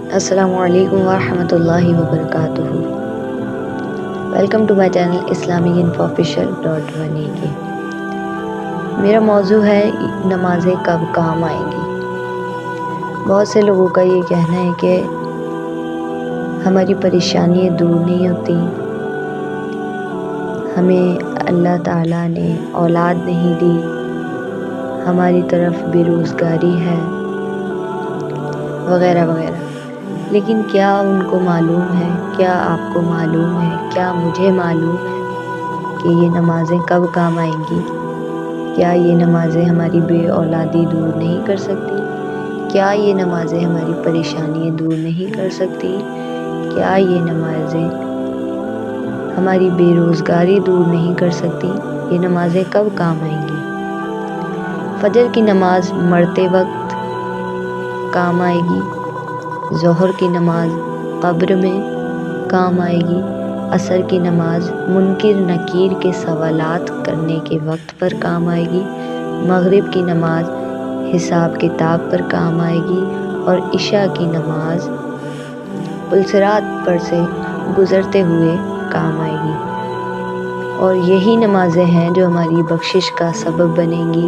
السلام علیکم ورحمۃ اللہ وبرکاتہ۔ Welcome to my channel Islamic info official .1 کے۔ میرا موضوع ہے نمازیں کب کام آئیں گی۔ بہت سے لوگوں کا یہ کہنا ہے کہ ہماری پریشانیاں دور نہیں ہوتی، ہمیں اللہ تعالیٰ نے اولاد نہیں دی، ہماری طرف بے روزگاری ہے وغیرہ وغیرہ۔ لیکن کیا ان کو معلوم ہے، کیا آپ کو معلوم ہے، کیا مجھے معلوم ہے کہ یہ نمازیں کب کام آئیں گی؟ کیا یہ نمازیں ہماری بے اولادی دور نہیں کر سکتی؟ کیا یہ نمازیں ہماری پریشانیاں دور نہیں کر سکتی؟ کیا یہ نمازیں ہماری بے روزگاری دور نہیں کر سکتی؟ یہ نمازیں کب کام آئیں گی؟ فجر کی نماز مرتے وقت کام آئے گی، ظہر کی نماز قبر میں کام آئے گی، عصر کی نماز منکر نکیر کے سوالات کرنے کے وقت پر کام آئے گی، مغرب کی نماز حساب کتاب پر کام آئے گی، اور عشاء کی نماز پلصراط پر سے گزرتے ہوئے کام آئے گی۔ اور یہی نمازیں ہیں جو ہماری بخشش کا سبب بنیں گی،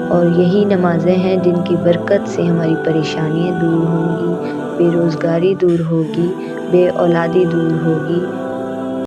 اور یہی نمازیں ہیں جن کی برکت سے ہماری پریشانیاں دور ہوں گی، بے روزگاری دور ہوگی، بے اولادی دور ہوگی،